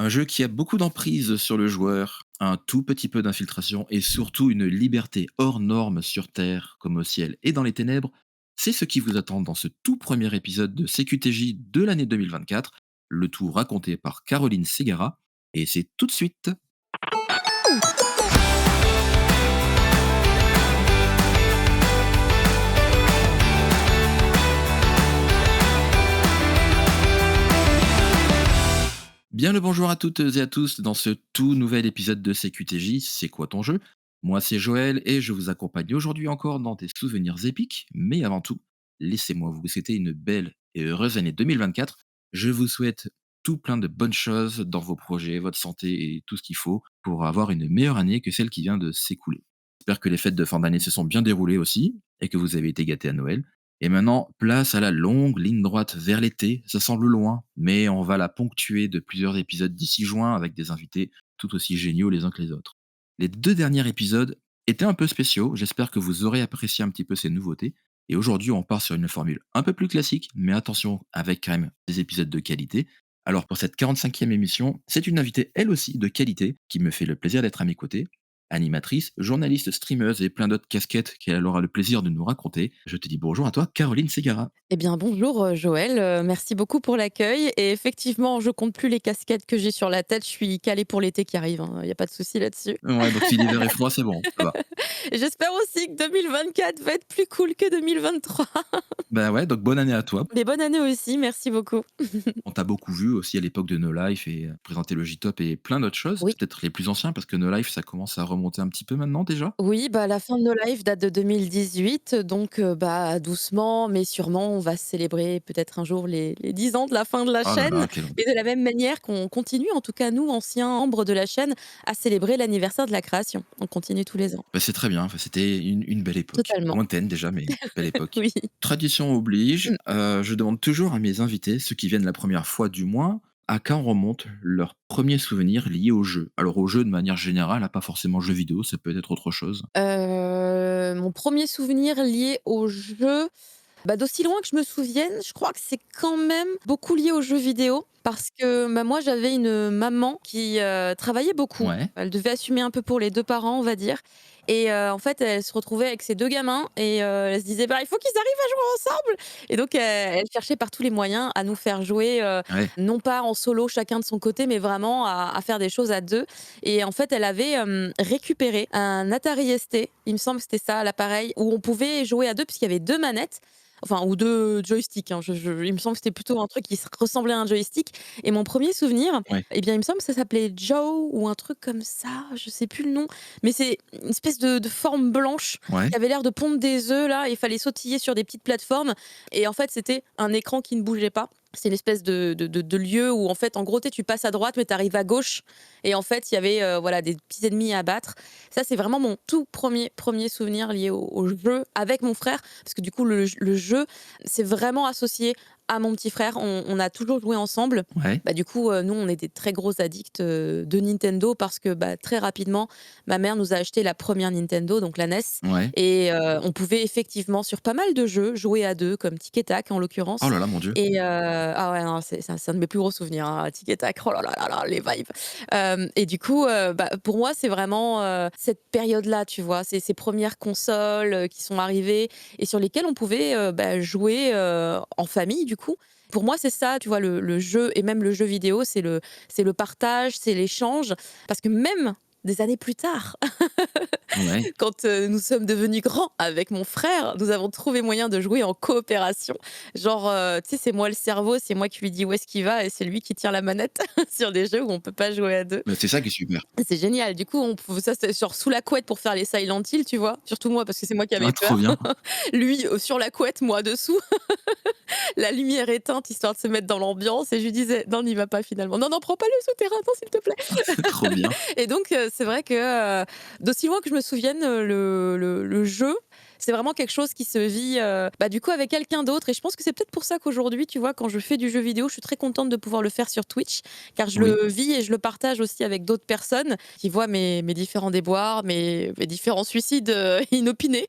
Un jeu qui a beaucoup d'emprise sur le joueur, un tout petit peu d'infiltration et surtout une liberté hors norme sur Terre comme au ciel et dans les ténèbres, c'est ce qui vous attend dans ce tout premier épisode de CQTJ de l'année 2024, le tout raconté par Caroline Segara, et c'est tout de suite. Bien le bonjour à toutes et à tous dans ce tout nouvel épisode de CQTJ, c'est quoi ton jeu? Moi c'est Joël et je vous accompagne aujourd'hui encore dans des souvenirs épiques, mais avant tout, laissez-moi vous souhaiter une belle et heureuse année 2024. Je vous souhaite tout plein de bonnes choses dans vos projets, votre santé et tout ce qu'il faut pour avoir une meilleure année que celle qui vient de s'écouler. J'espère que les fêtes de fin d'année se sont bien déroulées aussi et que vous avez été gâtés à Noël. Et maintenant, place à la longue ligne droite vers l'été. Ça semble loin, mais on va la ponctuer de plusieurs épisodes d'ici juin avec des invités tout aussi géniaux les uns que les autres. Les deux derniers épisodes étaient un peu spéciaux. J'espère que vous aurez apprécié un petit peu ces nouveautés. Et aujourd'hui, on part sur une formule un peu plus classique, mais attention, avec quand même des épisodes de qualité. Alors pour cette 45e émission, c'est une invitée elle aussi de qualité qui me fait le plaisir d'être à mes côtés. Animatrice, journaliste, streameuse et plein d'autres casquettes qu'elle aura le plaisir de nous raconter. Je te dis bonjour à toi, Caroline Segara. Eh bien, bonjour Joël, merci beaucoup pour l'accueil. Et effectivement, je compte plus les casquettes que j'ai sur la tête, je suis calée pour l'été qui arrive, il y a pas de souci là-dessus. Ouais, donc si l'hiver est froid, c'est bon, ça va. Et j'espère aussi que 2024 va être plus cool que 2023. Bah ouais, donc bonne année à toi. Mais bonne année aussi, merci beaucoup. On t'a beaucoup vu aussi à l'époque de No Life et présenter le J-Top et plein d'autres choses. Oui. Peut-être les plus anciens parce que No Life, ça commence à remonter un petit peu maintenant déjà. Oui, bah, la fin de nos lives date de 2018, donc bah, doucement mais sûrement, on va célébrer peut-être un jour les 10 ans de la fin de la Oh là chaîne là, quelle et de la même manière qu'on continue, en tout cas nous, anciens membres de la chaîne, à célébrer l'anniversaire de la création. On continue tous les ans. bah, c'est très bien, enfin, c'était une belle époque. Totalement. Lointaine déjà, mais belle époque. Oui. Tradition oblige, Mmh. je demande toujours à mes invités, ceux qui viennent la première fois du moins, à quand remonte leur premier souvenir lié au jeu. Alors au jeu de manière générale, pas forcément jeux vidéo, ça peut être autre chose. Mon premier souvenir lié au jeu, bah, d'aussi loin que je me souvienne, je crois que c'est quand même beaucoup lié aux jeux vidéo parce que, bah, moi j'avais une maman qui, travaillait beaucoup. Ouais. Elle devait assumer un peu pour les 2 parents, on va dire et en fait, elle se retrouvait avec ses 2 gamins et elle se disait: «Bah, il faut qu'ils arrivent à jouer ensemble» et donc elle cherchait par tous les moyens à nous faire jouer, Ouais. non pas en solo chacun de son côté, mais vraiment à faire des choses à 2 et en fait, elle avait, récupéré un Atari ST, il me semble que c'était ça l'appareil, où on pouvait jouer à 2 puisqu'il y avait 2 manettes enfin ou 2 joysticks, hein, il me semble que c'était plutôt un truc qui se ressemblait à un joystick et mon premier souvenir, Ouais. eh bien, il me semble que ça s'appelait Joe ou un truc comme ça, je sais plus le nom, mais c'est une espèce de forme blanche Ouais. qui avait l'air de pondre des œufs là, il fallait sautiller sur des petites plateformes et en fait, c'était un écran qui ne bougeait pas. C'est une espèce de lieu où en fait, en gros, tu passes à droite, mais tu arrives à gauche et en fait, il y avait, voilà, des petits ennemis à abattre. Ça, c'est vraiment mon tout premier souvenir lié au jeu avec mon frère parce que du coup, le jeu, c'est vraiment associé à mon petit frère. On a toujours joué ensemble. Ouais. Bah, du coup, nous, on est des très gros addicts, de Nintendo parce que, bah, très rapidement, ma mère nous a acheté la première Nintendo, donc la NES Ouais. et on pouvait effectivement, sur pas mal de jeux, jouer à 2 comme Tic et Tac, en Oh l'occurrence là là, mon Dieu. et ah ouais, non, c'est un de mes plus gros souvenirs, hein, Tic et Tac. Oh là là là là, les vibes. Et du coup, bah, pour moi, c'est vraiment, cette période-là, tu vois? Ces 1res consoles, qui sont arrivées et sur lesquelles on pouvait, bah, jouer, en famille, du coup. Pour moi, c'est ça, tu vois? Le jeu et même le jeu vidéo, c'est le partage, c'est l'échange parce que même des années plus tard, Ouais. quand, nous sommes devenus grands avec mon frère, nous avons trouvé moyen de jouer en coopération. Genre, tu sais, c'est moi le cerveau, c'est moi qui lui dis où est-ce qu'il va et c'est lui qui tient la manette sur des jeux où on peut pas jouer à 2. Bah, c'est ça qui est super. C'est génial. Du coup, on pou ça, c'était genre sous la couette pour faire les Silent Hill, tu vois? Surtout moi, parce que c'est moi qui avais Ah, trop peur. bien. Lui, sur la couette, moi dessous, la lumière éteinte, histoire de se mettre dans l'ambiance et je lui disais: «Non, n'y va pas finalement. Non, non, prends pas le souterrain, non, s'il te plaît». Trop bien. Et donc c'est vrai que, d'aussi loin que je me souvienne, le jeu, C'est vraiment quelque chose qui se vit, du coup avec quelqu'un d'autre et je pense que c'est peut-être pour ça qu'aujourd'hui, tu vois, quand je fais du jeu vidéo, je suis très contente de pouvoir le faire sur Twitch, car je Oui. le vis et je le partage aussi avec d'autres personnes qui voient mes différents déboires, mes différents suicides, inopinés,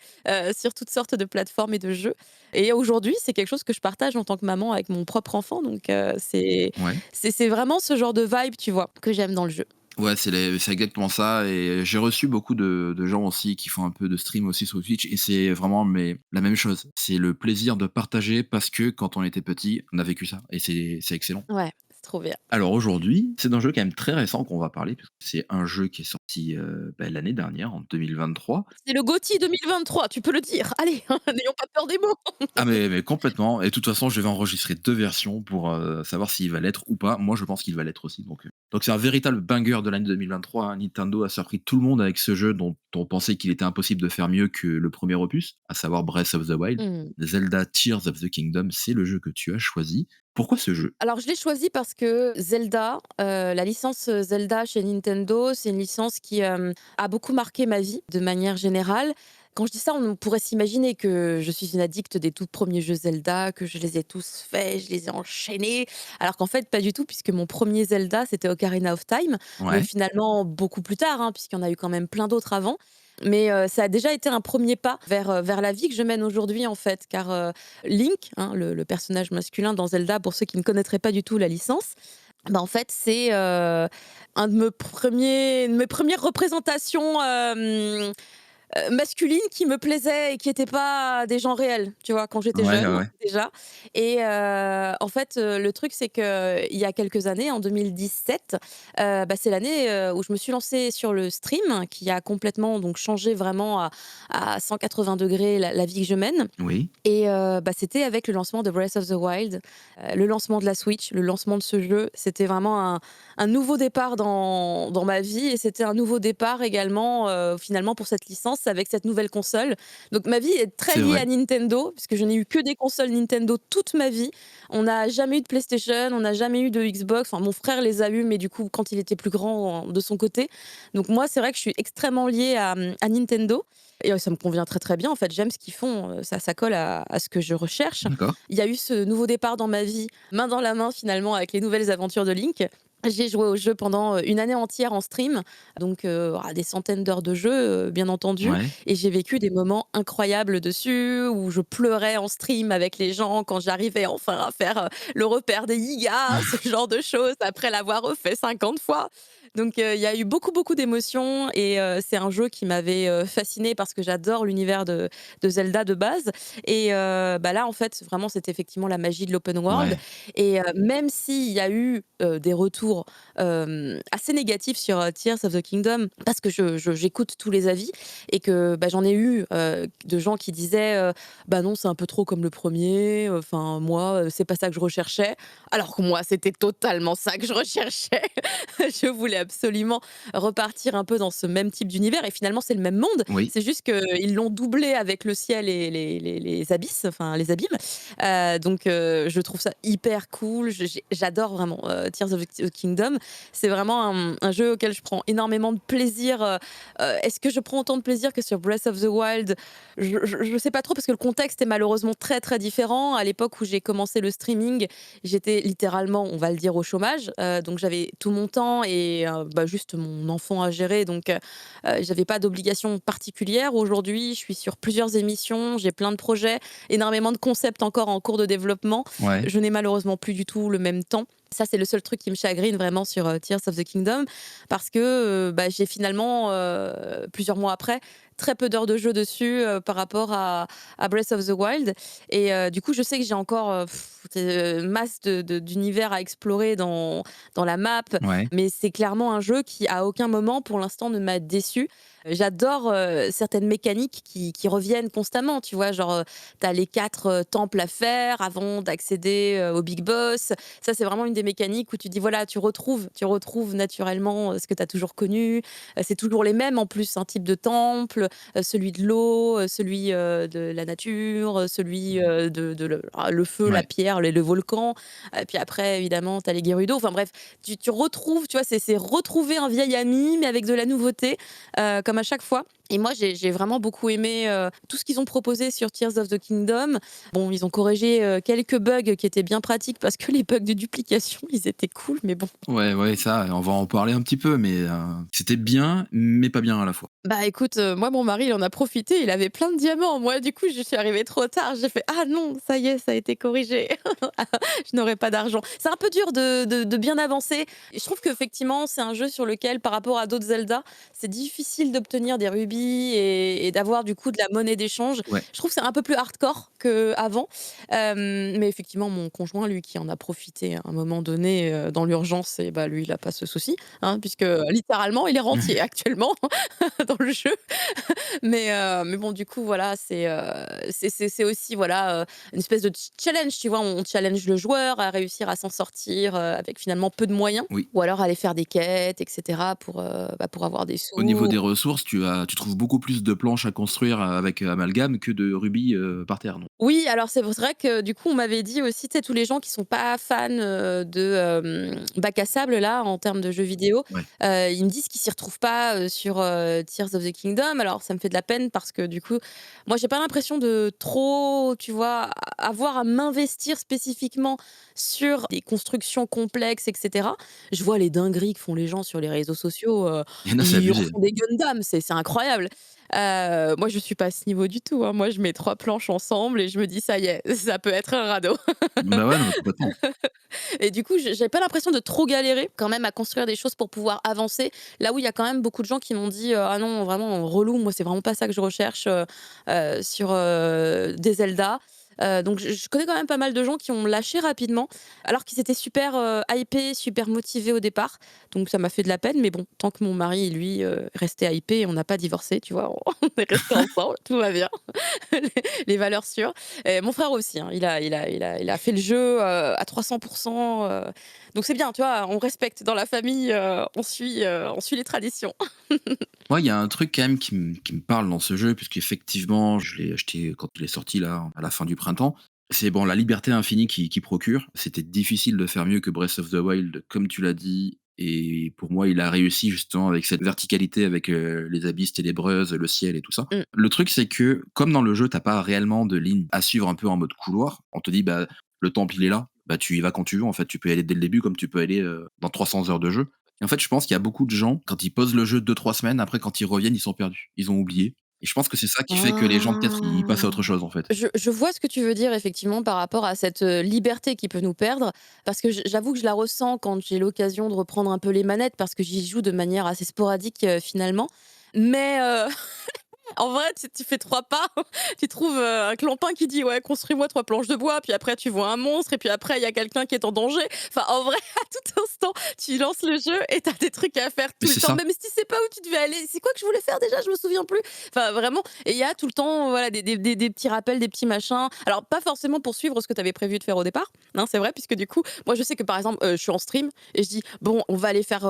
sur toutes sortes de plateformes et de jeux et aujourd'hui, c'est quelque chose que je partage en tant que maman avec mon propre enfant donc Ouais. c'est vraiment ce genre de vibe, tu vois, que j'aime dans le jeu. Ouais, c'est exactement ça et j'ai reçu beaucoup de gens aussi qui font un peu de stream aussi sur Twitch et c'est vraiment mais la même chose. C'est le plaisir de partager parce que quand on était petit, on a vécu ça et c'est excellent. Ouais, c'est trop bien. Alors aujourd'hui, c'est d'un jeu quand même très récent qu'on va parler, parce que c'est un jeu qui est sorti, l'année dernière, en 2023. C'est le GOTY 2023, tu peux le dire. Allez, n'ayons pas peur des mots. Ah mais complètement et de toute façon, je vais enregistrer 2 versions pour, savoir s'il va l'être ou pas. Moi, je pense qu'il va l'être aussi donc c'est un véritable banger de l'année 2023, hein. Nintendo a surpris tout le monde avec ce jeu dont on pensait qu'il était impossible de faire mieux que le premier opus, à savoir Breath of the Wild. Mmh. Zelda Tears of the Kingdom, c'est le jeu que tu as choisi. Pourquoi ce jeu? Alors je l'ai choisi parce que Zelda, la licence, Zelda chez Nintendo, c'est une licence qui, a beaucoup marqué ma vie de manière générale. Quand je dis ça, on pourrait s'imaginer que je suis une addict des tout premiers jeux Zelda, que je les ai tous faits, je les ai enchaînés, alors qu'en fait pas du tout puisque mon premier Zelda, c'était Ocarina of Time, donc Ouais, finalement beaucoup plus tard, hein, puisqu'il y en a eu quand même plein d'autres avant. Mais, ça a déjà été un premier pas vers la vie que je mène aujourd'hui en fait, car, Link, hein, le personnage masculin dans Zelda, pour ceux qui ne connaîtraient pas du tout la licence, en fait, c'est, un de mes premières représentations, masculines qui me plaisaient et qui étaient pas des gens réels, tu vois? Quand j'étais ouais, ouais, jeune, ouais. déjà et en fait, le truc, c'est qu'il y a quelques années, en 2017, c'est l'année, où je me suis lancée sur le stream, qui a complètement donc changé vraiment à 180° la vie que je mène Oui, et c'était avec le lancement de Breath of the Wild, le lancement de la Switch, le lancement de ce jeu. C'était vraiment un nouveau départ dans ma vie et c'était un nouveau départ également, finalement pour cette licence avec cette nouvelle console. Donc ma vie est très c'est liée vrai. à Nintendo puisque je n'ai eu que des consoles Nintendo toute ma vie. On n'a jamais eu de PlayStation, on n'a jamais eu de Xbox. Enfin, mon frère les a eus, mais du coup quand il était plus grand de son côté. Donc moi, c'est vrai que je suis extrêmement liée à Nintendo et ça me convient très, très bien. En fait, j'aime ce qu'ils font, ça colle à ce que je recherche. D'accord. Il y a eu ce nouveau départ dans ma vie, main dans la main finalement avec les nouvelles aventures de Link. J'ai joué au jeu pendant, une année entière en stream, donc des centaines d'heures de jeu, bien entendu Ouais. et j'ai vécu des moments incroyables dessus, où je pleurais en stream avec les gens quand j'arrivais enfin à faire, le repère des Yigas, ce genre de choses, après l'avoir refait 50 fois. Donc il y a eu beaucoup, beaucoup d'émotions et c'est un jeu qui m'avait, fascinée parce que j'adore l'univers de Zelda de base et là, en fait, vraiment, c'est effectivement la magie de l'open world Ouais, et même s'il y a eu, des retours, assez négatifs sur, Tears of the Kingdom parce que j'écoute tous les avis et que, j'en ai eu, de gens qui disaient, «Bah non, c'est un peu trop comme le premier. Enfin moi, c'est pas ça que je recherchais». Alors que moi, c'était totalement ça que je recherchais. Je voulais absolument repartir un peu dans ce même type d'univers et finalement, c'est le même monde. oui, C'est juste qu'ils l'ont doublé avec le ciel et les abysses, enfin les abîmes. Donc je trouve ça hyper cool. J'adore vraiment, Tears of the Kingdom. C'est vraiment un jeu auquel je prends énormément de plaisir. Est-ce que je prends autant de plaisir que sur Breath of the Wild? Je sais pas trop parce que le contexte est malheureusement très, très différent. À l'époque où j'ai commencé le streaming, j'étais littéralement, on va le dire, au chômage, donc j'avais tout mon temps et juste mon enfant à gérer, donc j'avais pas d'obligation particulière. Aujourd'hui, je suis sur plusieurs émissions, j'ai plein de projets, énormément de concepts encore en cours de développement. ouais. Je n'ai malheureusement plus du tout le même temps. Ça, c'est le seul truc qui me chagrine vraiment sur, Tears of the Kingdom parce que, j'ai finalement, plusieurs mois après, très peu d'heures de jeu dessus, par rapport à Breath of the Wild et du coup, je sais que j'ai encore, masse d'univers à explorer dans la map, Ouais. mais c'est clairement un jeu qui, à aucun moment, pour l'instant, ne m'a déçu. J'adore, certaines mécaniques qui reviennent constamment, tu vois? Genre, tu as les 4 temples à faire avant d'accéder, au big boss. Ça, c'est vraiment une des mécaniques où tu dis, voilà, tu retrouves naturellement, ce que tu as toujours connu. C'est toujours les mêmes en plus, un type de temple, celui de l'eau, celui, de la nature, celui, de le feu, la Ouais. pierre, le volcan. Puis après, évidemment, tu as les Gerudo. Enfin bref, tu retrouves, tu vois, c'est retrouver un vieil ami, mais avec de la nouveauté, comme à chaque fois. Et moi, j'ai vraiment beaucoup aimé, tout ce qu'ils ont proposé sur Tears of the Kingdom. Bon, ils ont corrigé, quelques bugs qui étaient bien pratiques parce que les bugs de duplication, ils étaient cool, mais bon. Ouais, ouais, ça, on va en parler un petit peu, mais c'était bien, mais pas bien à la fois. Bah, écoute, moi, mon mari, il en a profité, il avait plein de diamants. Moi, du coup, je suis arrivée trop tard. J'ai fait: «Ah non, ça y est, ça a été corrigé. Je n'aurai pas d'argent». C'est un peu dur de bien avancer. Et je trouve qu'effectivement, c'est un jeu sur lequel, par rapport à d'autres Zelda, c'est difficile d'obtenir des rubis et d'avoir, du coup, de la monnaie d'échange. Ouais. Je trouve que c'est un peu plus hardcore qu'avant. Mais effectivement, mon conjoint, lui, qui en a profité à un moment donné, dans l'urgence et bah, lui, il a pas ce souci, hein, puisque, littéralement, il est rentier actuellement. Dans le jeu. Mais bon, du coup, voilà, c'est aussi, voilà, une espèce de challenge, tu vois? On challenge le joueur à réussir à s'en sortir, avec finalement peu de moyens Oui. ou alors aller faire des quêtes et cetera pour avoir des Au niveau sous. des ressources, tu trouves beaucoup plus de planches à construire avec Amalgame que de rubis, par terre, non? Oui, alors c'est vrai que du coup, on m'avait dit aussi, tu sais, tous les gens qui sont pas fans, bac à sable là, en termes de jeux vidéo, Ouais. ils me disent qu'ils s'y retrouvent pas, sur, Tears of the Kingdom. Alors ça me fait de la peine parce que du coup, moi j'ai pas l'impression de trop, tu vois, avoir à m'investir spécifiquement sur des constructions complexes et cetera. Je vois les dingueries que font les gens sur les réseaux sociaux, Il y en a, c'est ils abusé. refont des Gundam, c'est incroyable. Moi, je suis pas à ce niveau du tout, hein. Moi, je mets 3 planches ensemble et je me dis: «Ça y est, ça peut être un radeau». Bah, ouais, non, mais complètement. Et du coup, j'ai pas l'impression de trop galérer quand même à construire des choses pour pouvoir avancer. Là où il y a quand même beaucoup de gens qui m'ont dit: «Ah non, vraiment relou, moi, c'est vraiment pas ça que je recherche, sur, des Zelda». Donc je connais quand même pas mal de gens qui ont lâché rapidement, alors qu'ils étaient super, hypés, super motivés au départ. Donc ça m'a fait de la peine, mais bon, tant que mon mari, lui, restait hypé, on n'a pas divorcé, tu vois? On est restés ensemble, tout va bien. Les valeurs sûres. Et mon frère aussi, hein, il a fait le jeu, à 300. Donc c'est bien, tu vois? On respecte dans la famille, on suit les traditions. Moi, il y a un truc quand même qui me parle dans ce jeu, puisqu'effectivement, je l'ai acheté quand il est sorti là, à la fin du printemps. C'est bon, la liberté infinie qui procure. C'était difficile de faire mieux que Breath of the Wild, comme tu l'as dit, et pour moi, il a réussi justement avec cette verticalité, avec, les abysses ténébreuses, le ciel et tout ça. Mmh. Le truc, c'est que comme dans le jeu, tu as pas réellement de ligne à suivre un peu en mode couloir, on te dit: «Bah, le temple, il est là», bah, tu y vas quand tu veux, en fait. Tu peux y aller dès le début comme tu peux aller, dans 300 heures de jeu. Et en fait, je pense qu'il y a beaucoup de gens, quand ils posent le jeu 2-3 semaines, après quand ils reviennent, ils sont perdus. Ils ont oublié. Et je pense que c'est ça qui fait que les gens peut-être ils passent à autre Ah! chose, en fait. Je vois ce que tu veux dire effectivement par rapport à cette, liberté qui peut nous perdre, parce que j'avoue que je la ressens quand j'ai l'occasion de reprendre un peu les manettes parce que j'y joue de manière assez sporadique, finalement. Mais en vrai, tu fais 3 pas, tu trouves, un clampin qui dit: «Ouais, construis-moi 3 planches de bois», puis après tu vois un monstre et puis après il y a quelqu'un qui est en danger. Enfin, en vrai, à tout instant, tu lances le jeu et tu as des trucs à faire Mais tout le c'est temps, ça. même si tu sais pas où tu devais aller. C'est quoi que je voulais faire déjà? Je me souviens plus. Enfin, vraiment, et il y a tout le temps, voilà, des petits rappels, des petits machins. Alors pas forcément pour suivre ce que tu avais prévu de faire au départ, hein, c'est vrai, puisque du coup, moi je sais que par exemple, je suis en stream et je dis: «Bon, on va aller faire,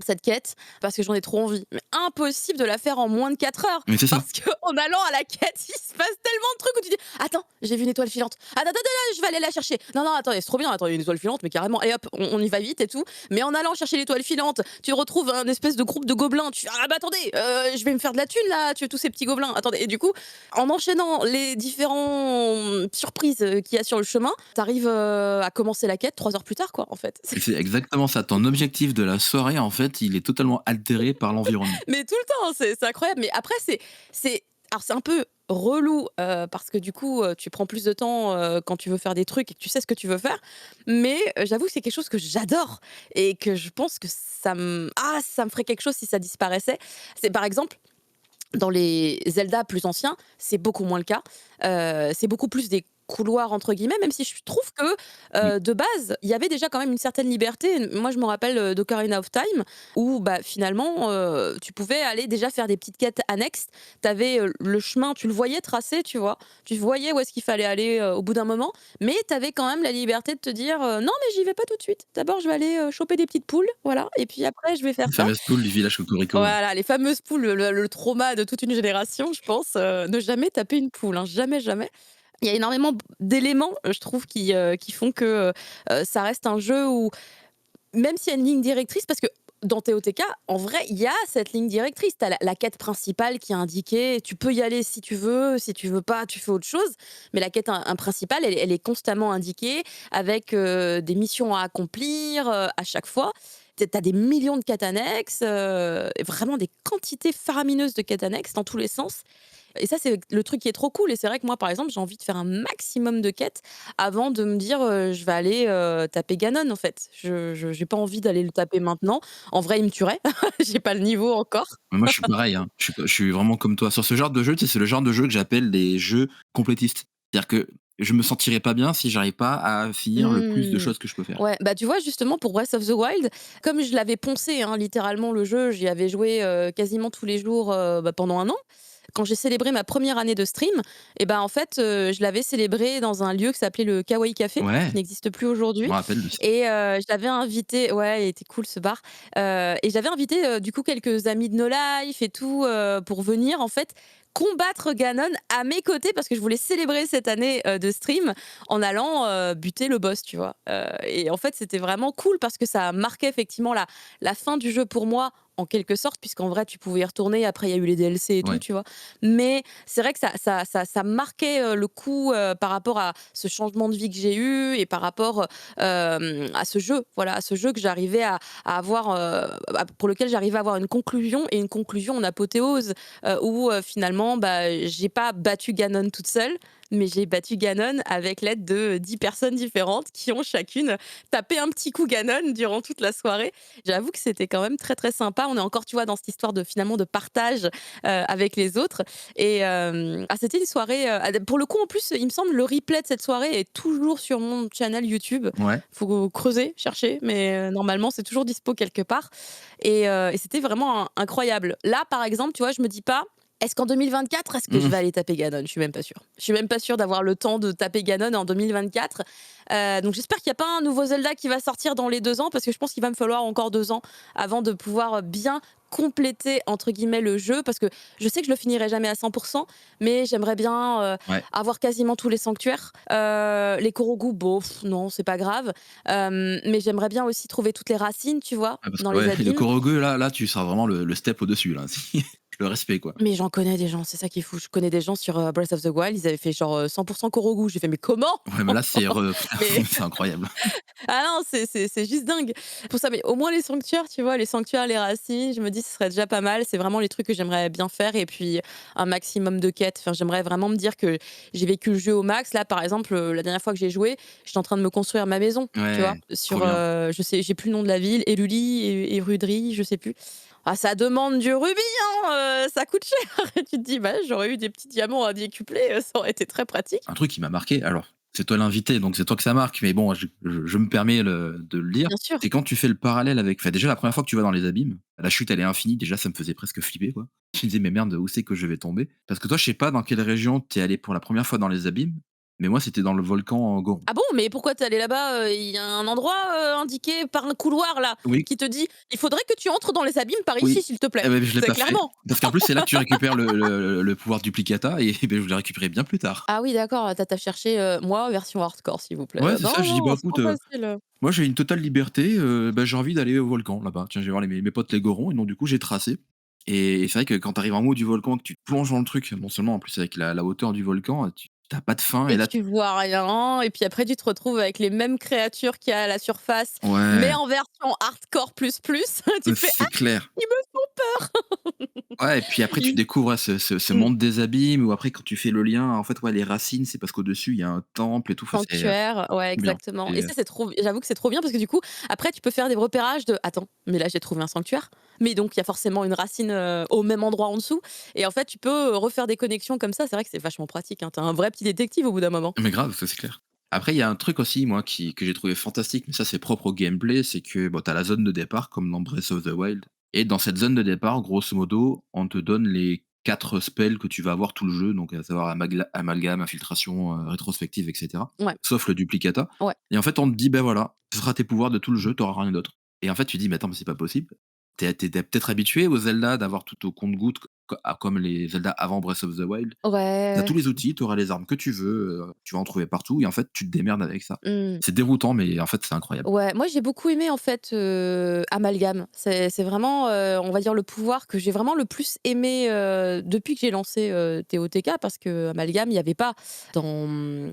cette quête parce que j'en ai trop envie». Mais impossible de la faire en moins de 4 heures. Mais c'est ça. Parce qu'en allant à la quête, il se passe tellement de trucs où tu dis: «Attends, j'ai vu une étoile filante. Attends, attends, attends, je vais aller la chercher. Non, non, attends, c'est trop bien. Attends, il y a une étoile filante, mais carrément, et hop, on y va vite et tout». Mais en allant chercher l'étoile filante, tu retrouves un espèce de groupe de gobelins. Tu fais: «Ah bah attendez, je vais me faire de la thune là, tuer tous ces petits gobelins. Attendez». Et du coup, en enchaînant les différentes surprises, qu'il y a sur le chemin, t'arrives à commencer la quête 3 heures plus tard, quoi, en fait. Et c'est exactement ça. Ton objectif de la soirée, en fait, il est totalement altéré par l'environnement. Mais tout le temps, c'est incroyable. Mais après, c'est un peu relou, parce que du coup, tu prends plus de temps, quand tu veux faire des trucs et que tu sais ce que tu veux faire. Mais, j'avoue que c'est quelque chose que j'adore et que je pense que ça me ferait quelque chose si ça disparaissait. C'est par exemple, dans les Zelda plus anciens, c'est beaucoup moins le cas. C'est beaucoup plus des «couloirs» entre guillemets, même si je trouve que, Oui. de base, il y avait déjà quand même une certaine liberté. Moi, je me rappelle, d'Ocarina of Time où, bah, finalement, tu pouvais aller déjà faire des petites quêtes annexes. Tu avais, le chemin, tu le voyais tracé, tu vois? Tu voyais où est-ce qu'il fallait aller, au bout d'un moment, mais tu avais quand même la liberté de te dire: «Non, mais j'y vais pas tout de suite. D'abord, je vais aller, choper des petites poules, voilà, et puis après je vais faire Les ça». fameuses poules du village Cocorico, ouais. Voilà, les fameuses poules, le trauma de toute une génération, je pense, ne jamais taper une poule, hein, jamais, jamais. Il y a énormément d'éléments, je trouve, qui font que, ça reste un jeu où, même s'il y a une ligne directrice, parce que dans TOTK, en vrai, il y a cette ligne directrice. Tu as la quête principale qui est indiquée, tu peux y aller si tu veux pas, tu fais autre chose. Mais la quête principale, elle est constamment indiquée avec des missions à accomplir à chaque fois. Tu as des millions de quêtes annexes, vraiment des quantités faramineuses de quêtes annexes dans tous les sens. Et ça, c'est le truc qui est trop cool. Et c'est vrai que moi, par exemple, j'ai envie de faire un maximum de quêtes avant de me dire, je vais aller taper Ganon, en fait. Je j'ai pas envie d'aller le taper maintenant. En vrai, il me tuerait. J'ai pas le niveau encore. Mais moi, je suis pareil, hein. Je suis vraiment comme toi. Sur ce genre de jeu, tu sais, c'est le genre de jeu que j'appelle des jeux complétistes. C'est-à-dire que je me sentirais pas bien si j'arrive pas à finir le plus de Mmh. choses que je peux faire. Ouais, bah, tu vois, justement, pour Breath of the Wild, comme je l'avais poncé, hein, littéralement, le jeu, j'y avais joué quasiment tous les jours bah, pendant un an. Quand j'ai célébré ma première année de stream, et ben en fait, je l'avais célébré dans un lieu qui s'appelait le Kawaii Café, qui Ouais, n'existe plus je me aujourd'hui. rappelle de ça. Et je l'avais invité, ouais, il était cool ce bar. Et j'avais invité du coup quelques amis de No Life et tout pour venir en fait combattre Ganon à mes côtés parce que je voulais célébrer cette année de stream en allant buter le boss, tu vois. Et en fait, c'était vraiment cool parce que ça marquait effectivement la fin du jeu pour moi, en quelque sorte, puisqu'en vrai, tu pouvais y retourner. Après, il y a eu les DLC et tout, Ouais. tu vois. Mais c'est vrai que ça marquait le coup par rapport à ce changement de vie que j'ai eu et par rapport à ce jeu, voilà, à ce jeu que j'arrivais à avoir, pour lequel j'arrivais à avoir une conclusion et une conclusion en apothéose où finalement, bah, j'ai pas battu Ganon toute seule, mais j'ai battu Ganon avec l'aide de 10 personnes différentes qui ont chacune tapé un petit coup Ganon durant toute la soirée. J'avoue que c'était quand même très, très sympa. On est encore, tu vois, dans cette histoire de finalement de partage avec les autres. Et c'était une soirée, pour le coup, en plus, il me semble, le replay de cette soirée est toujours sur mon channel YouTube. Ouais. Faut creuser, chercher, mais normalement, c'est toujours dispo quelque part. Et c'était vraiment incroyable. Là, par exemple, tu vois, je me dis pas, est-ce qu'en 2024, est-ce que Mmh je vais mh. aller taper Ganon? Je suis même pas sûre. Je suis même pas sûre d'avoir le temps de taper Ganon en 2024. Donc j'espère qu'il y a pas un nouveau Zelda qui va sortir dans les 2 ans, parce que je pense qu'il va me falloir encore 2 ans avant de pouvoir bien compléter entre guillemets le jeu, parce que je sais que je le finirai jamais à 100, mais j'aimerais bien Ouais. avoir quasiment tous les sanctuaires. Les Korogu, bof, non, c'est pas grave. Mais j'aimerais bien aussi trouver toutes les racines, tu vois, Ah parce dans que les ouais, le abîmes. Korogu là, tu sors vraiment le step au-dessus là. Le respect quoi. Mais j'en connais des gens, c'est ça qui est fou. Je connais des gens sur Breath of the Wild, ils avaient fait genre 100 Korogu. J'ai fait: «Mais comment?» Ouais, mais là, c'est Mais c'est incroyable. ah non, c'est juste dingue. Pour ça, mais au moins les sanctuaires, tu vois? Les sanctuaires, les racines, je me dis: «Ce serait déjà pas mal». C'est vraiment les trucs que j'aimerais bien faire, et puis un maximum de quêtes. Enfin, j'aimerais vraiment me dire que j'ai vécu le jeu au max. Là, par exemple, la dernière fois que j'ai joué, j'étais en train de me construire ma maison, tu vois? Ouais, trop Sur, bien. je sais j'ai plus le nom de la ville, Éruli et Rudry, je sais plus. Ah, ça demande du rubis, hein, ça coûte cher. Et tu te dis: «Bah, j'aurais eu des petits diamants à décupler, ça aurait été très pratique». Un truc qui m'a marqué, alors c'est toi l'invité, donc c'est toi que ça marque, mais bon, je me permets de le dire. Bien sûr. C'est quand tu fais le parallèle avec enfin déjà la première fois que tu vas dans les abîmes, la chute elle est infinie, déjà ça me faisait presque flipper quoi. Je me disais: «Mais merde, où c'est que je vais tomber?» Parce que toi, je sais pas dans quelle région tu es allé pour la première fois dans les abîmes, mais moi c'était dans le volcan Goron. Ah bon? Mais pourquoi tu es allé là-bas? Il y a un endroit indiqué par un couloir là, Oui, qui te dit: «Il faudrait que tu entres dans les abîmes par ici, oui, s'il te plaît». eh beh, je l'ai C'est pas fait, clairement. parce qu'en plus c'est là que tu récupères le pouvoir duplicata et beh, je l'ai récupéré bien plus tard. Ah oui, d'accord, tu cherché, moi version hardcore, s'il vous plaît. Ouais, c'est ça, Non, j'ai dit: «Bah non, c'est écoute, trop facile. moi, j'ai une totale liberté, bah, j'ai envie d'aller au volcan là-bas. Tiens, je vais voir mes potes les gorons et donc du coup, j'ai tracé et c'est vrai que quand tu arrives en haut du volcan, que tu te plonges dans le truc, non seulement en plus avec la hauteur du volcan, tu as pas de fin et Et là tu vois rien, et puis après tu te retrouves avec les mêmes créatures qu'il y a à la surface, mais ouais, en version hardcore plus plus. Tu te fais: «Ah, c'est clair. ils me font peur!» Ouais et puis après tu Ils découvres, ouais, ce mmh. monde des abîmes où après quand tu fais le lien, en fait, ouais, les racines, c'est parce qu'au-dessus, il y a un temple et tout, enfin, c'est, Sanctuaire, ouais, trop bien exactement. et Et ça, c'est trop, j'avoue que c'est trop bien parce que du coup, après, tu peux faire des repérages de: «Attends, mais là, j'ai trouvé un sanctuaire, mais donc il y a forcément une racine, au même endroit en dessous», et en fait, tu peux refaire des connexions comme ça. C'est vrai que c'est vachement pratique, hein. Tu un vrai petit détective au bout d'un moment. mais grave, ça, c'est clair. Après, il y a un truc aussi, moi, que j'ai trouvé fantastique, mais ça, c'est propre au gameplay, c'est que, bon, tu as la zone de départ comme dans Breath of the Wild et dans cette zone de départ, grosso modo, on te donne les 4 spells que tu vas avoir tout le jeu, donc à savoir amalgame, infiltration, rétrospective et cetera, Ouais, sauf le duplicata ouais. et en fait, on te dit: «Ben voilà, ce sera tes pouvoirs de tout le jeu, tu auras rien d'autre» et en fait, tu dis: «Mais attends, mais c'est pas possible». Tu es peut-être habitué aux Zelda d'avoir tout au compte-gouttes comme les Zelda avant Breath of the Wild. Tu as tous Ouais, les outils, tu auras les armes que tu veux, tu vas en trouver partout et en fait, tu te démerdes avec ça. mmh. C'est déroutant, mais en fait, c'est incroyable. Ouais, moi j'ai beaucoup aimé en fait, Amalgam. C'est vraiment, on va dire le pouvoir que j'ai vraiment le plus aimé, depuis que j'ai lancé, TOTK parce qu'Amalgam, il y avait pas dans,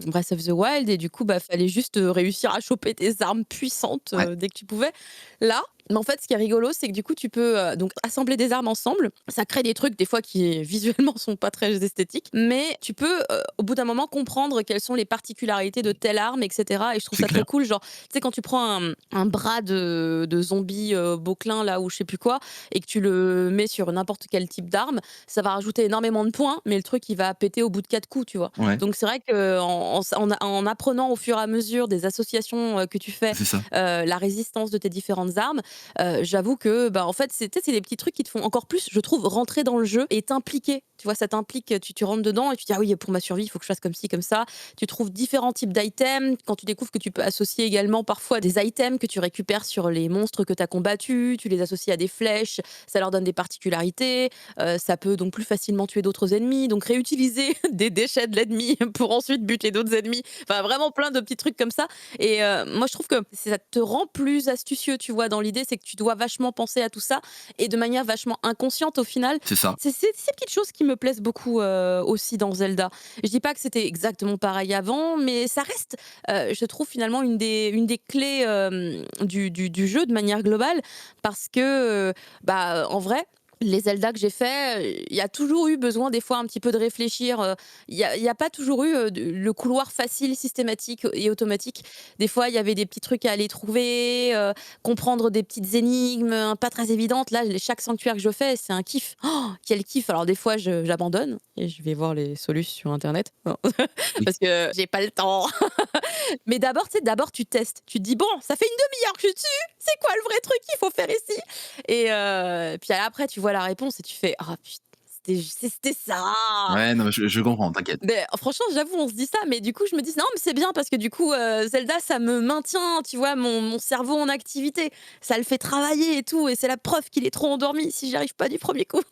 Breath of the Wild et du coup, bah, fallait juste, réussir à choper des armes puissantes, Ouais, dès que tu pouvais. Là, mais en fait, ce qui est rigolo, c'est que du coup, tu peux, donc assembler des armes ensemble. Ça crée des trucs des fois qui visuellement sont pas très esthétiques, mais tu peux, au bout d'un moment comprendre quelles sont les particularités de telle arme et cetera et je trouve c'est ça trop clair. cool. Genre, tu sais, quand tu prends un bras de zombie Beauclin, là, ou je sais plus quoi, et que tu le mets sur n'importe quel type d'arme, ça va rajouter énormément de points, mais le truc, il va péter au bout de 4 coups, tu vois. Ouais, Donc, c'est vrai qu'en apprenant au fur et à mesure des associations que tu fais, c'est ça. la résistance de tes différentes armes, j'avoue que, bah, en fait, tu sais, c'est des petits trucs qui te font encore plus, je trouve, rentrer dans le jeu et t'impliquer. Tu vois, ça t'implique, tu rentres dedans et tu dis, ah oui, pour ma survie, il faut que je fasse comme ci, comme ça. Tu trouves différents types d'items. Quand tu découvres que tu peux associer également parfois des items que tu récupères sur les monstres que tu as combattus, tu les associes à des flèches, ça leur donne des particularités. Ça peut donc plus facilement tuer d'autres ennemis, donc réutiliser des déchets de l'ennemi pour ensuite buter d'autres ennemis. Enfin, vraiment plein de petits trucs comme ça. Et moi, je trouve que ça te rend plus astucieux, tu vois, dans l'idée, c'est que tu dois vachement penser à tout ça et de manière vachement inconsciente au final. C'est ça. C'est ces petites choses qui me plaisent beaucoup aussi dans Zelda. Je dis pas que c'était exactement pareil avant, mais ça reste, je trouve finalement une des clés du jeu de manière globale parce que, bah, en vrai, les Zelda que j'ai fait, il y a toujours eu besoin des fois un petit peu de réfléchir. Il y a pas toujours eu le couloir facile, systématique et automatique. Des fois, il y avait des petits trucs à aller trouver, comprendre des petites énigmes pas très évidentes. Là, chaque sanctuaire que je fais, c'est un kiff. Oh, quel kiff! Alors des fois, j'abandonne et je vais voir les solutions sur internet. Non. Oui. Parce que j'ai pas le temps. Mais d'abord, tu sais, d'abord tu testes. Tu te dis: «Bon, ça fait une demi-heure que je suis dessus, c'est quoi le vrai truc qu'il faut faire ici?» Et puis après tu vois la réponse et tu fais: «Ah putain, c'était ça!» Ouais, non, mais je comprends, t'inquiète. Mais franchement, j'avoue, on se dit ça, mais du coup, je me dis: «Non, mais c'est bien parce que du coup, Zelda, ça me maintient, tu vois, mon cerveau en activité. Ça le fait travailler et tout et c'est la preuve qu'il est trop endormi si j'y arrive pas du premier coup».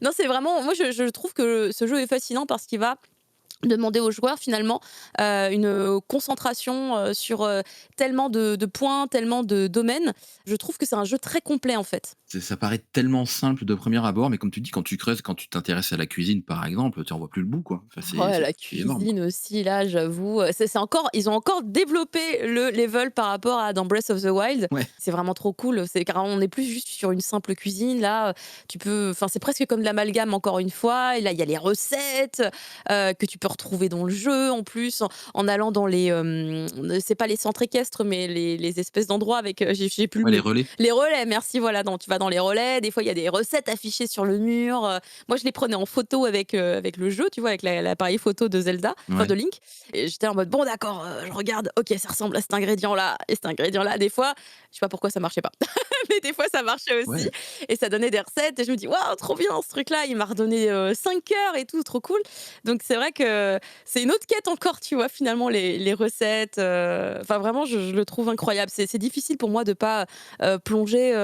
Non, c'est vraiment moi, je trouve que ce jeu est fascinant parce qu'il va demander aux joueurs finalement, une, concentration, sur, tellement de points, tellement de domaines. Je trouve que c'est un jeu très complet, en fait. Ça paraît tellement simple de premier abord, mais comme tu dis, quand tu creuses, quand tu t'intéresses à la cuisine, par exemple, tu en vois plus le bout, quoi. Enfin, Ouais, la c'est énorme, quoi. cuisine aussi, là, j'avoue, c'est encore ils ont encore développé le level par rapport à dans Breath of the Wild. Ouais, C'est vraiment trop cool. C'est car on n'est plus juste sur une simple cuisine. Là, tu peux enfin, c'est presque comme de l'amalgame encore une fois et là, il y a les recettes, que tu peux retrouver dans le jeu en plus, en allant dans les, c'est pas les centres équestres, mais les espèces d'endroits avec, j'ai plus le ouais, les mot. relais. Les relais, merci, voilà, donc tu vas dans les relais, des fois il y a des recettes affichées sur le mur, moi je les prenais en photo avec le jeu, tu vois? Avec l'appareil photo de Zelda, enfin Ouais, de Link et j'étais en mode: «Bon d'accord, je regarde, OK, ça ressemble à cet ingrédient-là et cet ingrédient-là». Des fois, je sais pas pourquoi ça marchait pas, mais des fois ça marchait aussi ouais. et ça donnait des recettes et je me dis: «Waouh, trop bien ce truc-là, il m'a redonné, 5 heures et tout, trop cool». Donc c'est vrai que c'est une autre quête encore, tu vois? Finalement les recettes, enfin vraiment je le trouve incroyable. C'est difficile pour moi de pas, plonger,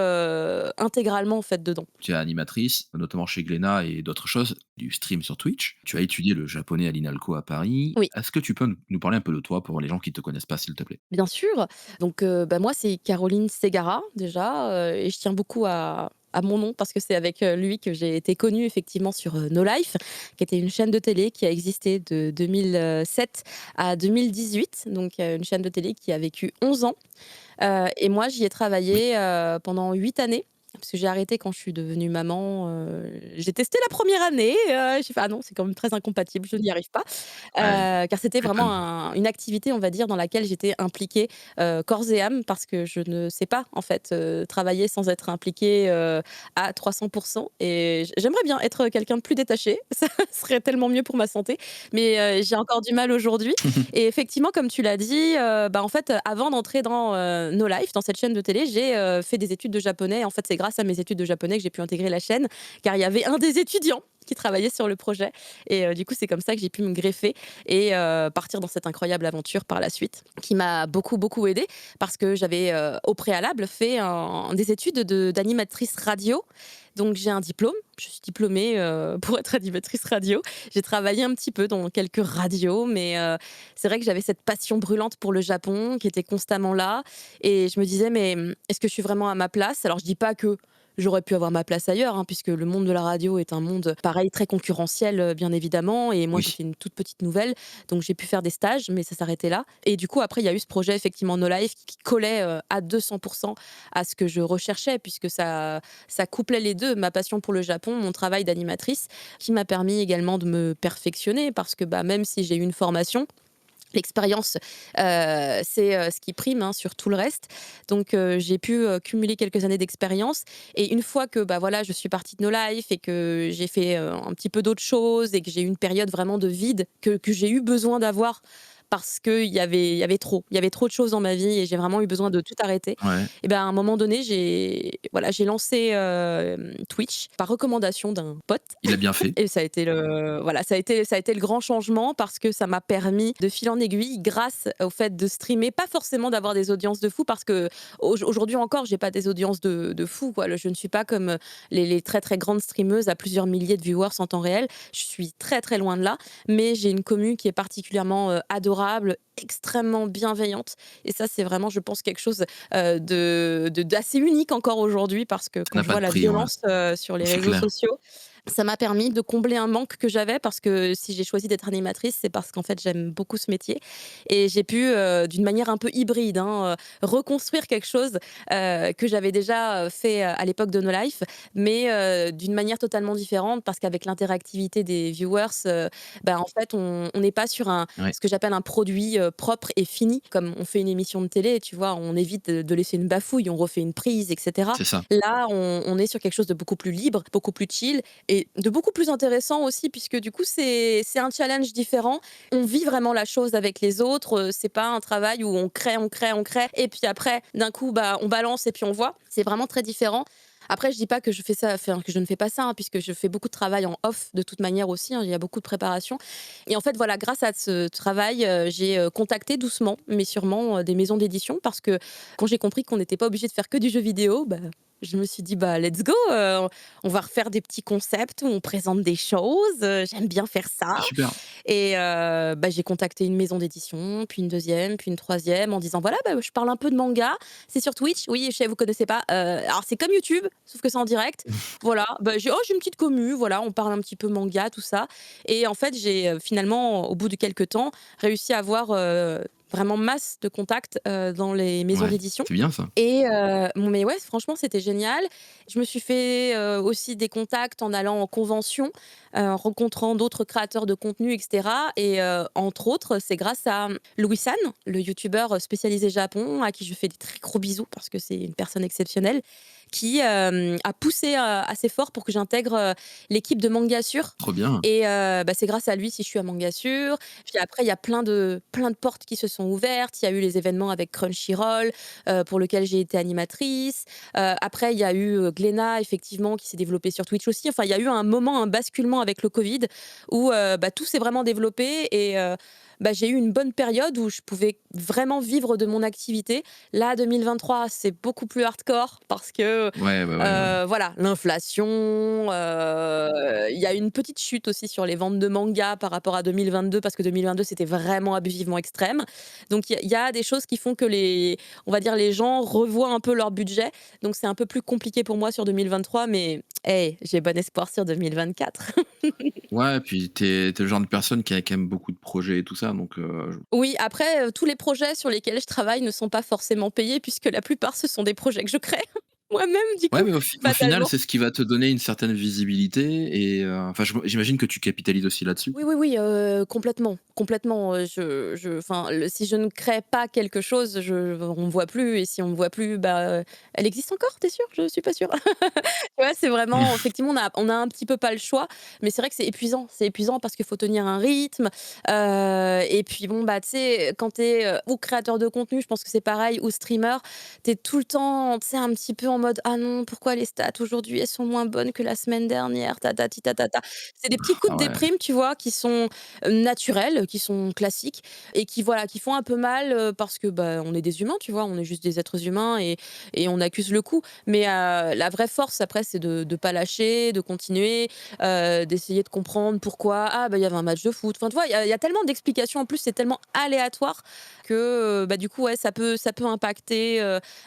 intégralement en fait dedans. Tu es animatrice, notamment chez Glénat et d'autres choses, du stream sur Twitch. Tu as étudié le japonais à l'INALCO à Paris. Oui. Est-ce que tu peux nous parler un peu de toi pour les gens qui te connaissent pas, s'il te plaît? Bien sûr. Donc, bah, moi, c'est Caroline Ségara déjà, et je tiens beaucoup à mon nom parce que c'est avec, lui que j'ai été connue effectivement sur, No Life, qui était une chaîne de télé qui a existé de 2007 à 2018. Donc, une chaîne de télé qui a vécu 11 ans. Et moi, j'y ai Oui, travaillé, pendant 8 années, parce que j'ai arrêté quand je suis devenue maman, j'ai testé la première année, j'ai fait: «Ah non, c'est quand même très incompatible, je n'y arrive pas». ouais, Car c'était tu vraiment m'étonnes. une activité, on va dire, dans laquelle j'étais impliquée, corps et âme parce que je ne sais pas, en fait, travailler sans être impliquée, à 300 et j'aimerais bien être quelqu'un de plus détaché, ça serait tellement mieux pour ma santé, mais j'ai encore du mal aujourd'hui et effectivement, comme tu l'as dit, bah, en fait, avant d'entrer dans, No Life, dans cette chaîne de télé, j'ai, fait des études de japonais. En fait, c'est grâce à mes études de japonais que j'ai pu intégrer la chaîne, car il y avait un des étudiants qui travaillait sur le projet et du coup, c'est comme ça que j'ai pu me greffer et partir dans cette incroyable aventure par la suite, qui m'a beaucoup, beaucoup aidée parce que j'avais, au préalable fait des études d'animatrice radio. Donc j'ai un diplôme, je suis diplômée, pour être animatrice radio. J'ai travaillé un petit peu dans quelques radios, mais c'est vrai que j'avais cette passion brûlante pour le Japon qui était constamment là et je me disais: «Mais, est-ce que je suis vraiment à ma place?» Alors je dis pas que j'aurais pu avoir ma place ailleurs, hein, puisque le monde de la radio est un monde, pareil, très concurrentiel, bien évidemment et moi Oui. j'étais une toute petite nouvelle, donc j'ai pu faire des stages, mais ça s'arrêtait là et du coup après il y a eu ce projet effectivement No Life qui collait, à 200 à ce que je recherchais puisque ça couplait les 2, ma passion pour le Japon, mon travail d'animatrice, qui m'a permis également de me perfectionner parce que, bah, même si j'ai eu une formation, l'expérience, c'est, ce qui prime, hein, sur tout le reste. Donc j'ai pu, cumuler quelques années d'expérience et une fois que, bah, voilà, je suis partie de No Life et que j'ai fait, un petit peu d'autres choses et que j'ai eu une période vraiment de vide que j'ai eu besoin d'avoir parce qu'il y avait trop de choses dans ma vie et j'ai vraiment eu besoin de tout arrêter Ouais. et ben, à un moment donné, j'ai lancé, Twitch par recommandation d'un pote Il a bien fait. et ça a été le grand changement parce que ça m'a permis de fil en aiguille, grâce au fait de streamer, pas forcément d'avoir des audiences de fou parce que aujourd'hui encore, j'ai pas des audiences de fou, quoi. Je ne suis pas comme les très très grandes streameuses à plusieurs milliers de viewers en temps réel. Je suis très très loin de là, mais j'ai une commu qui est particulièrement adorable, extrêmement bienveillante. Et ça, c'est vraiment, je pense, quelque chose d'assez unique encore aujourd'hui parce que Ça quand n'a je pas vois de la prix, ouais. violence sur les C'est réseaux clair. sociaux, ça m'a permis de combler un manque que j'avais parce que si j'ai choisi d'être animatrice, c'est parce qu'en fait, j'aime beaucoup ce métier et j'ai pu, d'une manière un peu hybride, hein, reconstruire quelque chose, que j'avais déjà, fait, à l'époque de No Life, mais d'une manière totalement différente parce qu'avec l'interactivité des viewers, bah, en fait, on n'est pas sur Ouais, ce que j'appelle un produit, propre et fini. Comme on fait une émission de télé, tu vois? On évite de laisser une bafouille, on refait une prise et cetera. c'est ça. Là, on est sur quelque chose de beaucoup plus libre, beaucoup plus chill et de beaucoup plus intéressant aussi puisque du coup, c'est un challenge différent. On vit vraiment la chose avec les autres, c'est pas un travail où on crée, on crée, on crée et puis après, d'un coup, bah, on balance et puis on voit. C'est vraiment très différent. Après, je dis pas que je fais ça, enfin, que je ne fais pas ça, hein, puisque je fais beaucoup de travail en off de toute manière aussi, hein, il y a beaucoup de préparation et en fait, voilà, grâce à ce travail, j'ai, contacté doucement mais sûrement, des maisons d'édition parce que quand j'ai compris qu'on n'était pas obligé de faire que du jeu vidéo, bah, je me suis dit: «Bah, let's go, on va refaire des petits concepts où on présente des choses, j'aime bien faire ça». C'est super. Et bah, j'ai contacté une maison d'édition, puis une deuxième, puis une troisième, en disant: «Voilà, bah, je parle un peu de manga, c'est sur Twitch, oui, je sais, vous connaissez pas, alors c'est comme YouTube, sauf que c'est en direct. Voilà, bah, j'ai une petite commu, voilà, on parle un petit peu manga, tout ça» et en fait, j'ai, finalement, au bout de quelques temps, réussi à avoir, vraiment masse de contacts, dans les maisons Ouais, d'édition c'est bien ça. et bon, mais ouais, franchement, c'était génial. Je me suis fait, aussi des contacts en allant en convention, en rencontrant d'autres créateurs de contenu et cetera et entre autres, c'est grâce à, Louis San, le youtubeur, spécialisé Japon, à qui je fais des très gros bisous parce que c'est une personne exceptionnelle, qui, a poussé, assez fort pour que j'intègre, l'équipe de Mangasure Trop bien. et bah, c'est grâce à lui si je suis à Mangasure. Puis après, il y a plein de portes qui se sont ouvertes. Il y a eu les événements avec Crunchyroll, pour lequel j'ai été animatrice. Après, il y a eu, Glénat effectivement qui s'est développé sur Twitch aussi. Enfin, il y a eu un moment, un basculement avec le Covid où, bah, tout s'est vraiment développé et bah, j'ai eu une bonne période où je pouvais vraiment vivre de mon activité. Là, 2023, c'est beaucoup plus hardcore parce que, Ouais, ouais, ouais, ouais. voilà, l'inflation, il y a une petite chute aussi sur les ventes de mangas par rapport à 2022 parce que 2022, c'était vraiment abusivement extrême. Donc il y a des choses qui font que on va dire les gens revoient un peu leur budget. Donc c'est un peu plus compliqué pour moi sur 2023, mais hey, j'ai bon espoir sur 2024. Ouais, puis tu es le genre de personne qui a quand même beaucoup de projets et tout ça, donc je Oui, après, tous les projets sur lesquels je travaille ne sont pas forcément payés puisque la plupart, ce sont des projets que je crée moi-même du ouais, coup, mais au final, fatalement. c'est ce qui va te donner une certaine visibilité et enfin, j'imagine que tu capitalises aussi là-dessus? Oui, oui, oui, complètement, complètement, je enfin, le si je ne crée pas quelque chose, on me voit plus et si on me voit plus, bah, elle existe encore, tu es sûre? Je suis pas sûre. Ouais, c'est vraiment effectivement, on a un petit peu pas le choix, mais c'est vrai que c'est épuisant. C'est épuisant parce qu'il faut tenir un rythme, et puis bon, bah, tu sais, quand tu es, ou créateur de contenu, je pense que c'est pareil, ou streamer, tu es tout le temps, tu sais, un petit peu en mode: «Ah non, pourquoi les stats aujourd'hui, elles sont moins bonnes que la semaine dernière, tatati tatata». C'est des petits coups Ah de ouais. déprime, tu vois, qui sont, naturels, qui sont classiques et qui, voilà, qui font un peu mal, parce que, bah, on est des humains, tu vois? On est juste des êtres humains et on accuse le coup. Mais, la vraie force après, c'est de pas lâcher, de continuer, d'essayer de comprendre pourquoi. Ah, bah, il y avait un match de foot. Enfin, tu vois, il y a tellement d'explications. En plus, c'est tellement aléatoire que, bah, du coup, ouais, ça peut impacter,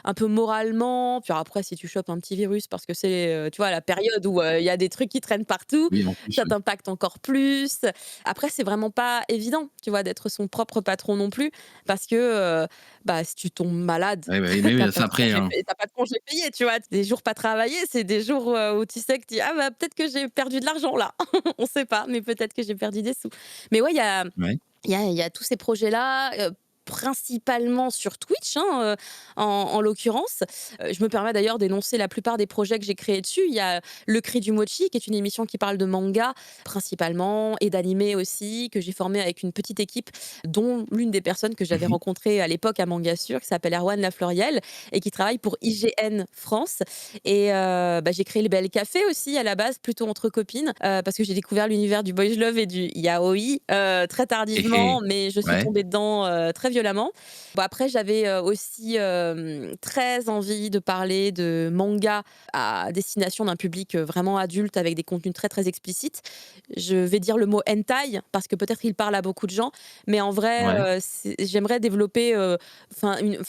un peu moralement. Puis après, si tu chopes un petit virus parce que c'est, tu vois, la période où, il y a des trucs qui traînent partout, Oui, en plus, ça oui. t'impacte encore plus. Après, c'est vraiment pas évident, tu vois, d'être son propre patron non plus parce que, bah, si tu tombes malade, Ouais, bah, oui, mais tu oui, pas ça de après, congé payé tu pas de congé payé, tu vois? Des jours pas travaillés, c'est des jours, où tu sais que tu dis: «Ah bah, peut-être que j'ai perdu de l'argent là». On sait pas, mais peut-être que j'ai perdu des sous. Mais ouais, ouais. il y a tous ces projets-là, principalement sur Twitch, hein, en l'occurrence. Je me permets d'ailleurs d'énoncer la plupart des projets que j'ai créés dessus. Il y a Le Cri du Mochi, qui est une émission qui parle de manga principalement et d'animé aussi, que j'ai formé avec une petite équipe, dont l'une des personnes que j'avais Mmh. rencontrées à l'époque à Mangasur, qui s'appelle Erwan Lafleuriel et qui travaille pour IGN France. Et bah, j'ai créé le Bel Café aussi à la base, plutôt entre copines, parce que j'ai découvert l'univers du boys love et du yaoi, très Et tardivement, mais je suis ouais. tombée dedans, très violemment. Bon après j'avais, aussi, très envie de parler de manga à destination d'un public, vraiment adulte avec des contenus très, très explicites. Je vais dire le mot hentai parce que peut-être il parle à beaucoup de gens, mais en vrai, Ouais. j'aimerais développer,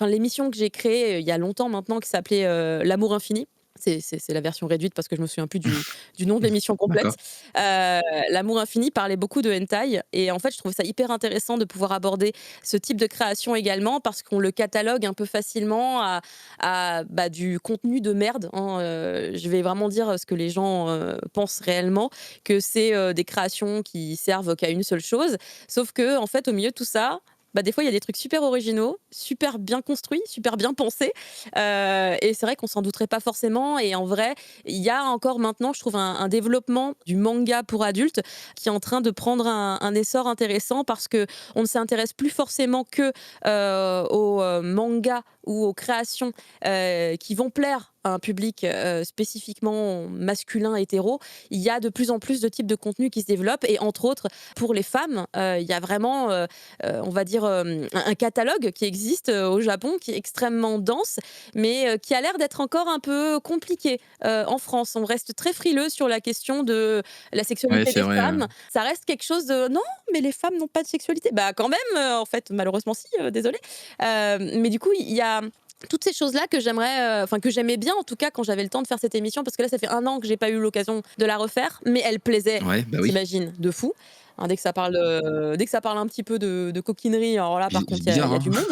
l'émission que j'ai créée, il y a longtemps maintenant qui s'appelait, L'amour infini. C'est la version réduite parce que je me souviens plus du nom de l'émission D'accord. complète. Heu, L'amour infini parlait beaucoup de hentai et en fait, je trouvais ça hyper intéressant de pouvoir aborder ce type de création également parce qu'on le catalogue un peu facilement bah, du contenu de merde, hein, je vais vraiment dire ce que les gens, pensent réellement, que c'est, des créations qui servent qu'à une seule chose. Sauf que en fait, au milieu de tout ça, bah, des fois, il y a des trucs super originaux, super bien construits, super bien pensés, et c'est vrai qu'on s'en douterait pas forcément et en vrai, il y a encore maintenant, je trouve, un développement du manga pour adultes qui est en train de prendre un essor intéressant parce que on ne s'intéresse plus forcément que, aux, mangas ou aux créations, qui vont plaire à un public, spécifiquement masculin hétéro. Il y a de plus en plus de types de contenus qui se développent et entre autres, pour les femmes, il y a vraiment, on va dire, un catalogue qui existe, au Japon qui est extrêmement dense mais qui a l'air d'être encore un peu compliqué, en France. On reste très frileux sur la question de la Ouais, sexualité c'est des vrai, femmes. Ça reste quelque chose de: «Non, mais les femmes n'ont pas de sexualité». Bah, quand même, en fait, malheureusement si, désolée. Mais du coup, il y a toutes ces choses-là que j'aimerais, enfin que j'aimais bien en tout cas quand j'avais le temps de faire cette émission, parce que là, ça fait 1 an que j'ai pas eu l'occasion de la refaire, mais elle plaisait, ouais, bah, oui. t'imagines, de fou. Hein, dès que ça parle un petit peu de coquinerie, alors là, par C'est contre, il bizarre, y a hein? du monde.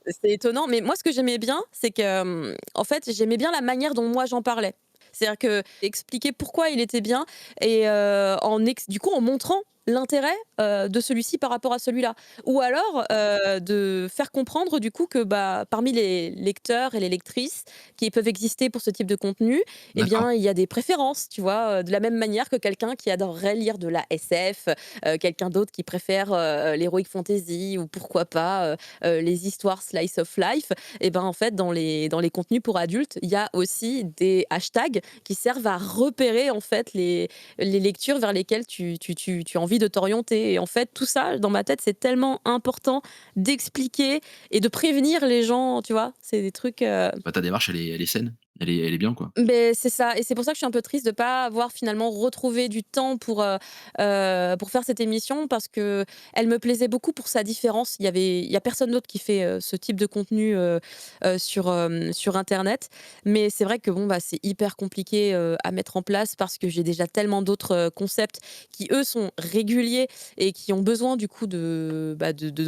C'est étonnant, mais moi, ce que j'aimais bien, c'est que, en fait, j'aimais bien la manière dont moi j'en parlais. C'est-à-dire que expliquer pourquoi il était bien et du coup, en montrant l'intérêt, de celui-ci par rapport à celui-là. Ou alors, de faire comprendre du coup que, bah, parmi les lecteurs et les lectrices qui peuvent exister pour ce type de contenu, eh D'accord. bien, il y a des préférences, tu vois? De la même manière que quelqu'un qui adorerait lire de la SF, quelqu'un d'autre qui préfère, l'heroic fantasy ou pourquoi pas, les histoires slice of life. Et ben, en fait, dans les contenus pour adultes, il y a aussi des hashtags qui servent à repérer, en fait, les lectures vers lesquelles tu as envie de t'orienter et en fait, tout ça, dans ma tête, c'est tellement important d'expliquer et de prévenir les gens, tu vois? C'est des trucs, Bah, ta démarche, elle est saine. Elle est bien, quoi. beh, c'est ça et c'est pour ça que je suis un peu triste de pas avoir finalement retrouvé du temps pour faire cette émission parce que elle me plaisait beaucoup pour sa différence. Il y a personne d'autre qui fait, ce type de contenu, sur internet. Mais c'est vrai que bon, bah, c'est hyper compliqué, à mettre en place parce que j'ai déjà tellement d'autres, concepts qui eux sont réguliers et qui ont besoin du coup de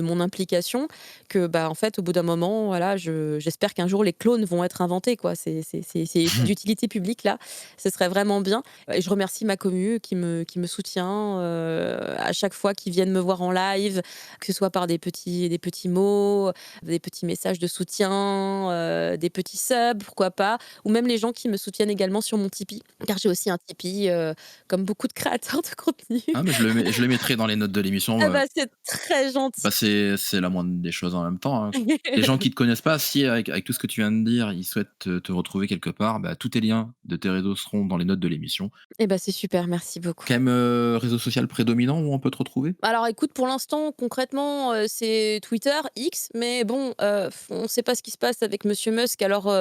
mon implication que, bah, en fait, au bout d'un moment, voilà, j'espère qu'un jour les clones vont être inventés, quoi. C'est d'utilité publique là, ce serait vraiment bien. Et je remercie ma commu qui me soutient, à chaque fois qu'ils viennent me voir en live, que ce soit par des petits mots, des petits messages de soutien, des petits subs, pourquoi pas, ou même les gens qui me soutiennent également sur mon Tipeee, car j'ai aussi un Tipeee, comme beaucoup de créateurs de contenu. Ah, mais je le mettrai dans les notes de l'émission, Ah bah, c'est très bah, gentil. c'est la moindre des choses en même temps, hein. Les gens qui te connaissent pas, si avec tout ce que tu viens de dire, ils souhaitent te retrouver quelque part, bah, tous tes liens de tes réseaux seront dans les notes de l'émission. Et bah, c'est super, merci beaucoup. Quand même, réseau social prédominant où on peut te retrouver? Alors écoute, pour l'instant, concrètement, c'est Twitter, X, mais bon, on ne sait pas ce qui se passe avec monsieur Musk, alors,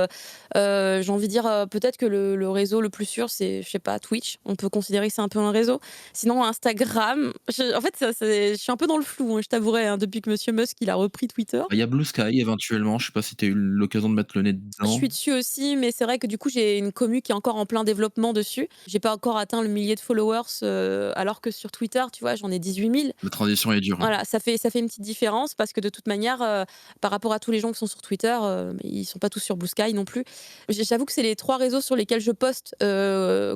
j'ai envie de dire, peut-être que le réseau le plus sûr, c'est, je sais pas, Twitch. On peut considérer que c'est un peu un réseau. Sinon Instagram, en fait, ça c'est je suis un peu dans le flou, hein, je t'avouerai, hein, depuis que monsieur Musk, il a repris Twitter. Il y a Blue Sky éventuellement, je sais pas si tu as eu l'occasion de mettre le nez Je dedans? suis dessus aussi, mais c'est vrai que du coup, j'ai une commu qui est encore en plein développement dessus. J'ai pas encore atteint le millier de followers, alors que sur Twitter, tu vois, j'en ai 18 000. La transition est dure, hein. Voilà, ça fait une petite différence parce que de toute manière, par rapport à tous les gens qui sont sur Twitter, ils sont pas tous sur Blue Sky non plus. J'avoue que c'est les 3 réseaux sur lesquels je poste,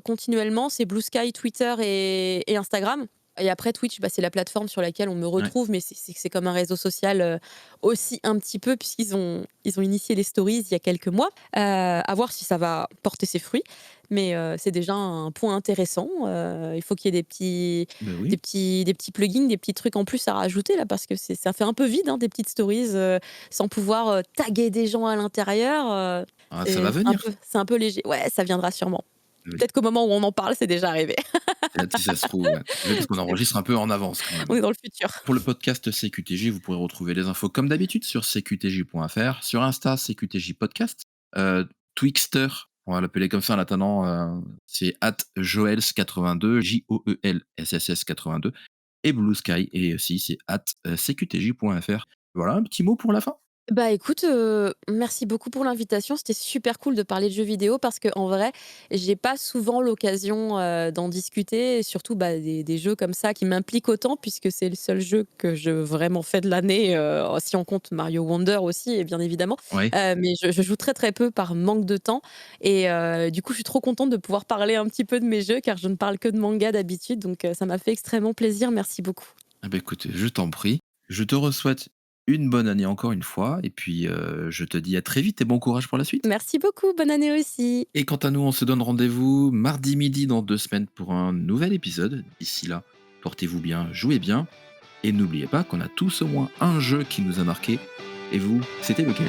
continuellement, c'est Blue Sky, Twitter et Instagram. Et après Twitch, bah, c'est la plateforme sur laquelle on me Ouais. retrouve, mais c'est comme un réseau social, aussi un petit peu puisqu'ils ont initié les stories il y a quelques mois. À voir si ça va porter ses fruits, mais c'est déjà un point intéressant. Il faut qu'il y ait Bah, des oui. petits des petits plugins, des petits trucs en plus à rajouter là parce que ça fait un peu vide, hein, des petites stories, sans pouvoir, taguer des gens à l'intérieur, Ah, ça va venir. c'est un peu léger. Ouais, ça viendra sûrement. Oui. Peut-être qu'au moment où on en parle, c'est déjà arrivé. Si ça se trouve, ouais. Oui, parce qu'on enregistre un peu en avance quand même. On est dans le futur. Pour le podcast CQTJ, vous pourrez retrouver les infos comme d'habitude sur cqtj.fr, sur Insta CQTJ Podcast, Twixter, on va l'appeler comme ça en attendant, c'est @joels82, JOELSSS82 et Blue Sky et aussi c'est @cqtj.fr. Voilà, un petit mot pour la fin? Bah, écoute, merci beaucoup pour l'invitation. C'était super cool de parler de jeux vidéo parce qu'en vrai, j'ai pas souvent l'occasion, d'en discuter et surtout, bah, des jeux comme ça qui m'impliquent autant puisque c'est le seul jeu que je vraiment fais de l'année, si on compte Mario Wonder aussi et bien évidemment. Oui. Mais je joue très, très peu par manque de temps et du coup, je suis trop contente de pouvoir parler un petit peu de mes jeux car je ne parle que de manga d'habitude donc ça m'a fait extrêmement plaisir. Merci beaucoup. Ah bah, écoute, je t'en prie. Je te souhaite une bonne année encore une fois et puis, je te dis à très vite et bon courage pour la suite. Merci beaucoup, bonne année aussi. Et quant à nous, on se donne rendez-vous mardi midi dans 2 semaines pour un nouvel épisode. D'ici là, portez-vous bien, jouez bien et n'oubliez pas qu'on a tous au moins un jeu qui nous a marqué. Et vous, c'était lequel?